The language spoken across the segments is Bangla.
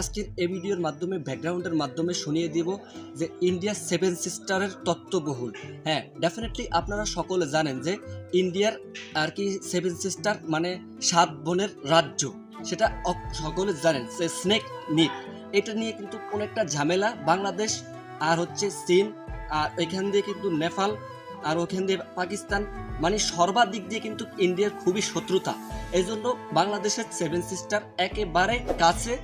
আজকের এই ভিডিওর মাধ্যমে ব্যাকগ্রাউন্ডের মাধ্যমে শুনিয়ে দিব যে ইন্ডিয়ার সেভেন সিস্টারের তত্ত্ববহুল। হ্যাঁ, ডেফিনেটলি আপনারা সকলে জানেন যে ইন্ডিয়ার আর কি সেভেন সিস্টার মানে 7 বোনের রাজ্য, সেটা সকলে জানেন যে স্নেক নিক। এটা নিয়ে কিন্তু অনেকটা ঝামেলা, বাংলাদেশ আর হচ্ছে চীন আর এখান দিয়ে কিন্তু নেপাল আর ওখান দিয়ে পাকিস্তান, মানে সর্বাদিক দিয়ে কিন্তু ইন্ডিয়ার খুবই শত্রুতা। এই জন্য বাংলাদেশের সেভেন সিস্টার একেবারে কাছে।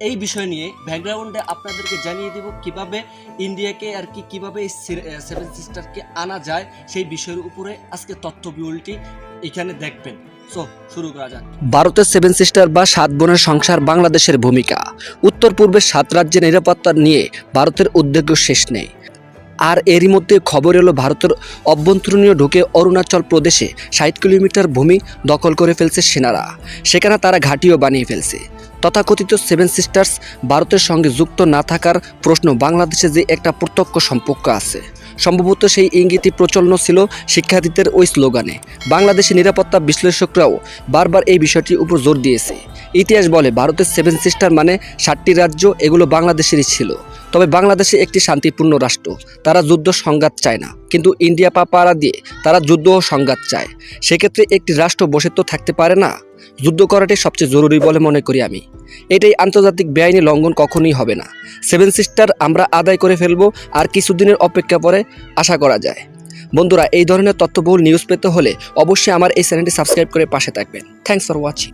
এই বিষয় নিয়ে ব্যাকগ্রাউন্ডে আপনাদেরকে জানিয়ে দিব কিভাবে ইন্ডিয়াকে আর কি কিভাবে এই সেভেন সিস্টারকে আনা যায়, সেই বিষয়ের উপরে আজকে তথ্যবিউলটি এখানে দেখবেন। সো শুরু করা যাক। ভারতের সেভেন সিস্টার বা 7 বোনের সংসার, বাংলাদেশের ভূমিকা। উত্তর পূর্বের 7 রাজ্যের নিরাপত্তা নিয়ে ভারতের উদ্বেগ শেষ নেই। আর এরই মধ্যে খবর এলো ভারতের অভ্যন্তরীণ ঢুকে অরুণাচল প্রদেশে 60 কিলোমিটার ভূমি দখল করে ফেলছে সেনারা। সেখানে তারা ঘাঁটিও বানিয়ে ফেলছে। তথাকথিত সেভেন সিস্টার্স ভারতের সঙ্গে যুক্ত না থাকার প্রশ্ন বাংলাদেশে যে একটা প্রত্যক্ষ সম্পর্ক আছে, সম্ভবত সেই ইঙ্গিতই প্রচলন ছিল শিক্ষার্থীদের ওই স্লোগানে। বাংলাদেশের নিরাপত্তা বিশ্লেষকরাও বারবার এই বিষয়টির উপর জোর দিয়েছে। ইতিহাস বলে ভারতের সেভেন সিস্টার মানে 7টি রাজ্য, এগুলো বাংলাদেশেরই ছিল। তবে বাংলাদেশে একটি শান্তিপূর্ণ রাষ্ট্র, তারা যুদ্ধ সংঘাত চায় না, কিন্তু ইন্ডিয়া পাড়া দিয়ে তারা যুদ্ধ ও সংঘাত চায়। সেক্ষেত্রে একটি রাষ্ট্র বসে তো থাকতে পারে না, যুদ্ধ করাটাই সবচেয়ে জরুরি বলে মনে করি আমি। এটাই আন্তর্জাতিক বেআইনি লঙ্ঘন কখনোই হবে না। সেভেন সিস্টার আমরা আদায় করে ফেলবো, আর কিছুদিনের অপেক্ষা পরে আশা করা যায়। বন্ধুরা, এই ধরনের তথ্যবহুল নিউজ পেতে হলে অবশ্যই আমার এই চ্যানেলটি সাবস্ক্রাইব করে পাশে থাকবেন। Thanks for watching.